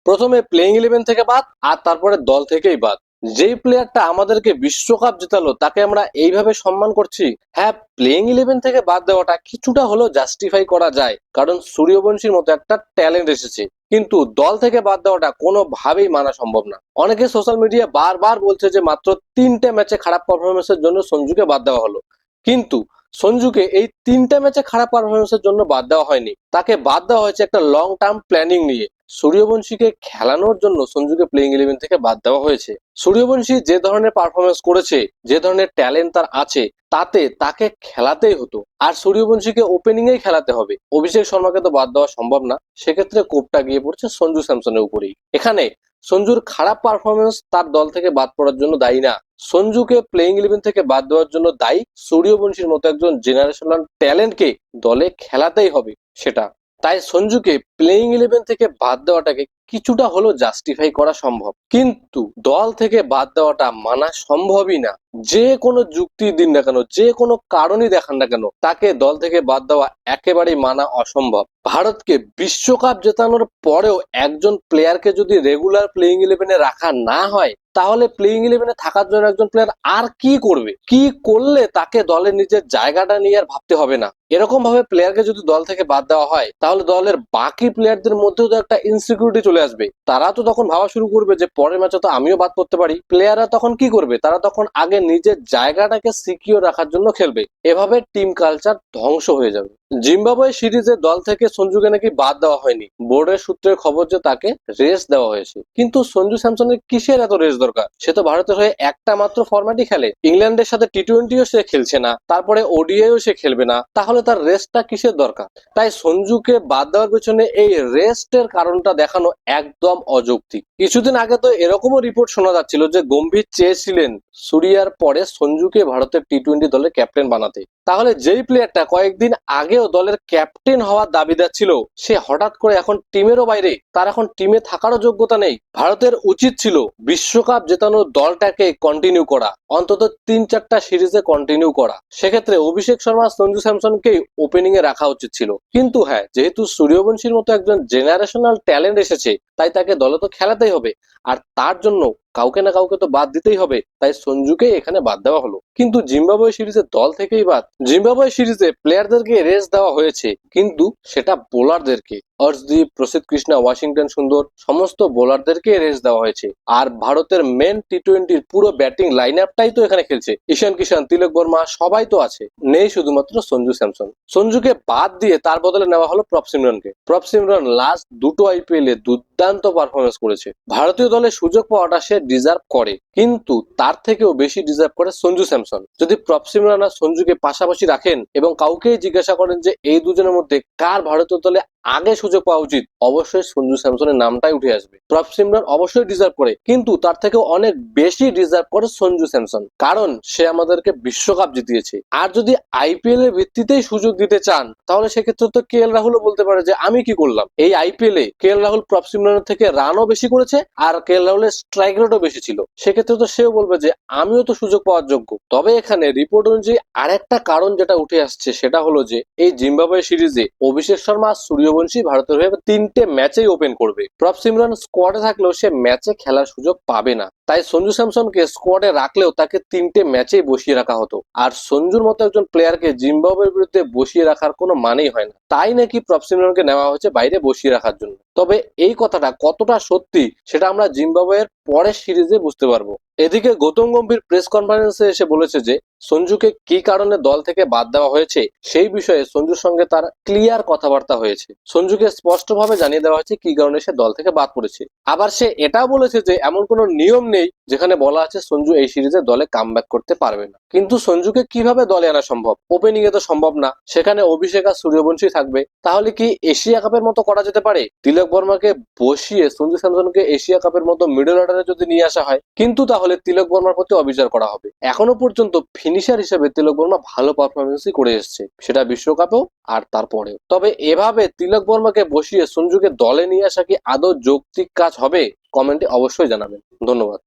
প্রথমে playing eleven থেকে বাদ, আর তারপরে দল থেকেই বাদ। যেই প্লেয়ারটা আমাদেরকে বিশ্বকাপ জেতালো তাকে আমরা এইভাবে সম্মান করছি। হ্যাঁ, প্লেইং ইলেভেন থেকে বাদ দেওয়াটা কিছুটা হলেও জাস্টিফাই করা যায়, কারণ সূর্যবংশীর মতো একটা ট্যালেন্ট এসেছে। কিন্তু দল থেকে বাদ দেওয়াটা কোনোভাবেই মানা সম্ভব না। অনেকে সোশ্যাল মিডিয়া বারবার বলছে যে মাত্র 3টে ম্যাচে খারাপ পারফরমেন্সের জন্য সঞ্জুকে বাদ দেওয়া হলো, কিন্তু সঞ্জুকে এই 3টে ম্যাচে খারাপ পারফরমেন্সের জন্য বাদ দেওয়া হয়নি। তাকে বাদ দেওয়া হয়েছে একটা লং টার্ম প্ল্যানিং নিয়ে। সূর্যবংশীকে খেলানোর জন্য সঞ্জুকে প্লেইং ইলেভেন থেকে বাদ দেওয়া হয়েছে। সূর্যবংশী যে ধরনের পারফরমেন্স করেছে, যে ধরনের ট্যালেন্ট তার আছে, তাতে তাকে খেলাতেই হতো। আর সূর্যবংশীকে ওপেনিং এই খেলাতে হবে, অভিষেক শর্মাকে তো বাদ দেওয়া সম্ভব না। সেক্ষেত্রে কোপটা গিয়ে পড়ছে সঞ্জু স্যামসনের উপরেই। এখানে সঞ্জুর খারাপ পারফরমেন্স তার দল থেকে বাদ পড়ার জন্য দায়ী না। সঞ্জুকে প্লেইং ইলেভেন থেকে বাদ দেওয়ার জন্য দায়ী সূর্যবংশীর মতো একজন জেনারেশনাল ট্যালেন্টকে দলে খেলাতেই হবে সেটা। তাই সঞ্জুকে প্লেইং ইলেভেন থেকে বাদ দেওয়াটাকে কিছুটা হলেও জাস্টিফাই করা সম্ভব, কিন্তু দল থেকে বাদ দেওয়াটা মানা সম্ভবই না। যে কোনো যুক্তি দিন না কেন, যে কোনো কারণই দেখান না কেন, তাকে দল থেকে বাদ দেওয়া একেবারেই মানা অসম্ভব। ভারতকে বিশ্বকাপ জেতানোর পরেও একজন প্লেয়ারকে যদি রেগুলার প্লেইং ইলেভেনে রাখা না হয়, তাহলে প্লেইং ইলেভেনে থাকার জন্য একজন প্লেয়ার আর কি করবে, কি করলে তাকে দলের নিজের জায়গাটা নিয়ে আর ভাবতে হবে না। এরকম ভাবে প্লেয়ারকে যদি দল থেকে বাদ দেওয়া হয়, তাহলে দলের বাকি প্লেয়ারদের মধ্যেও তো একটা ইনসিকিউরিটি চলে আসবে। তারা তো তখন ভাবা শুরু করবে যে পরের ম্যাচে তো আমিও বাদ পড়তে পারি। প্লেয়াররা তখন কি করবে, তারা তখন আগে নিজের জায়গাটাকে সিকিউর রাখার জন্য খেলবে। এভাবে টিম কালচার ধ্বংস হয়ে যাবে। জিম্বাবুয়ে সিরিজে দল থেকে সঞ্জুকে নাকি বাদ দেওয়া হয়নি, বোর্ডের সূত্রের খবর যে তাকে রেস্ট দেওয়া হয়েছে। কিন্তু সঞ্জু স্যামসনের কিসের এত রেস্ট দরকার? সে তো ভারতের হয়ে একটা মাত্র ফরম্যাটই খেলে, ইংল্যান্ডের সাথে টি-20ও সে খেলছে না, তারপরে ওডিআইও সে খেলবে না, তাহলে তার রেস্টটা কিসের দরকার? তাই সঞ্জুকে বাদ দেওয়ার পেছনে এই রেস্টের কারণটা দেখানো একদম অযৌক্তিক। কিছুদিন আগে তো এরকমও রিপোর্ট শোনা যাচ্ছিল যে গম্ভীর চেয়েছিলেন সুরিয়ার পরে সঞ্জুকে ভারতের টি-20 দলের ক্যাপ্টেন বানাতে। তাহলে যেই প্লেয়ারটা কয়েকদিন আগেও দলের ক্যাপ্টেন হওয়ার দাবিদার ছিল, সে হঠাৎ করে এখন টিমেরও বাইরে, তার এখন টিমে থাকারও যোগ্যতা নেই। ভারতের উচিত ছিল বিশ্বকাপ জেতানোর দলটাকে কন্টিনিউ করা, অন্তত 3-4টা সিরিজে কন্টিনিউ করা। সেক্ষেত্রে অভিষেক শর্মা সঞ্জু স্যামসনকেই ওপেনিং এ রাখা উচিত ছিল। কিন্তু হ্যাঁ, যেহেতু সূর্যবংশীর মতো একজন জেনারেশনাল ট্যালেন্ট এসেছে, তাই তাকে দলে তো খেলাতেই হবে, আর তার জন্য কাউকে না কাউকে তো বাদ দিতেই হবে। তাই সঞ্জুকেই এখানে বাদ দেওয়া হলো। কিন্তু জিম্বাবুয়ে সিরিজে দল থেকেই বাদ। জিম্বাবুয়ে সিরিজে প্লেয়ারদেরকে রেস্ট দেওয়া হয়েছে, কিন্তু সেটা বোলারদেরকে। অর্শদীপ, প্রসিদ্ধ কৃষ্ণা, ওয়াশিংটন সুন্দর, সমস্ত বোলারদেরকে রেস্ট দেওয়া হয়েছে। আর ভারতের মেন টি-20 পুরো ব্যাটিং লাইন আপটাই তো এখানে খেলছে। ঈশান কিষান, তিলক বর্মা সবাই তো আছে, নেই শুধুমাত্র সঞ্জু স্যামসন। সঞ্জুকে বাদ দিয়ে তার বদলে নেওয়া হলো প্রভ সিমরনকে। প্রভ সিমরন লাস্ট দুটো আইপিএল এ দুর্দান্ত পারফরমেন্স করেছে। ভারতীয় দলে সুযোগ পাওয়াটা সে ডিজার্ভ করে, কিন্তু তার থেকেও বেশি ডিজার্ভ করে সঞ্জু স্যামসন। যদি প্রভ সিমরন আর সঞ্জুকে পাশাপাশি রাখেন এবং কাউকেই জিজ্ঞাসা করেন যে এই দুজনের মধ্যে কার ভারতীয় দলে আগে সুযোগ পাওয়া উচিত, অবশ্যই সঞ্জু স্যামসনের নামটাই উঠে আসবে। প্রভ সিমরন অবশ্যই ডিজার্ভ করে, কিন্তু তার থেকেও অনেক বেশি ডিজার্ভ করে সঞ্জু স্যামসন, কারণ সে আমাদেরকে বিশ্বকাপ জিতিয়েছে। আর যদি আইপিএল এর ভিত্তিতেই সুযোগ দিতে চান, তাহলে সেক্ষেত্রে তো কে এল রাহুলও বলতে পারে যে আমি কি করলাম। এই আইপিএল এ কে এল রাহুল প্রভ সিমরনের থেকে রানও বেশি করেছে, আর কে এল রাহুলের স্ট্রাইক রেটও বেশি ছিল। সেক্ষেত্রে তো সেও বলবে যে আমিও তো সুযোগ পাওয়ার যোগ্য। তবে এখানে রিপোর্ট অনুযায়ী আরেকটা কারণ যেটা উঠে আসছে, সেটা হলো যে এই জিম্বাবুয়ে সিরিজে অভিষেক শর্মা আর সূর্যবংশী ভারতের হয়ে 3টে ম্যাচেই ওপেন করবে। প্রভ সিমরন স্কোয়াডে থাকলেও সে ম্যাচে খেলার সুযোগ পাবে না। তাই সঞ্জু স্যামসনকে স্কোয়াডে রাখলেও তাকে 3টে ম্যাচেই বসিয়ে রাখা হতো। আর সঞ্জুর মতো একজন প্লেয়ারকে জিম্বাবুয়ের বিরুদ্ধে বসিয়ে রাখার কোনো মানেই হয় না। তাই নাকি প্রভ সিমরনকে নেওয়া হয়েছে বাইরে বসিয়ে রাখার জন্য। তবে এই কথাটা কতটা সত্যি সেটা আমরা জিম্বাবুয়ের পরের সিরিজে বুঝতে পারবো। এদিকে গৌতম গম্ভীর প্রেস কনফারেন্সে এসে বলেছে যে সঞ্জুকে কি কারণে দল থেকে বাদ দেওয়া হয়েছে সেই বিষয়ে সঞ্জুর সঙ্গে তার ক্লিয়ার কথাবার্তা হয়েছে। সঞ্জুকে স্পষ্টভাবে জানিয়ে দেওয়া হয়েছে কি কারণে সে দল থেকে বাদ পড়েছে। আবার সে এটাও বলেছে যে এমন কোনো নিয়ম নেই যেখানে বলা আছে সঞ্জু এই সিরিজে দলে কামব্যাক করতে পারবে না। কিন্তু সঞ্জুকে কিভাবে দলে আনা সম্ভব? ওপেনিং এ তো সম্ভব না, সেখানে অভিষেক আর সূর্যবংশী থাকবে। তাহলে কি এশিয়া কাপের মতো করা যেতে পারে? তিলক বর্মাকে বসিয়ে সঞ্জু স্যামসনকে এশিয়া কাপের মতো মিডল অর্ডারে যদি নিয়ে আসা হয়, কিন্তু তাহলে তিলক বর্মার প্রতি অবিচার করা হবে। এখনো পর্যন্ত ফিনিশার হিসেবে তিলক বর্মা ভালো পারফরমেন্সই করে এসেছে, সেটা বিশ্বকাপেও আর তারপরেও। তবে এভাবে তিলক বর্মাকে বসিয়ে সঞ্জুকে দলে নিয়ে আসা কি আদৌ যৌক্তিক কাজ হবে? কমেন্টে অবশ্যই জানাবেন। ধন্যবাদ।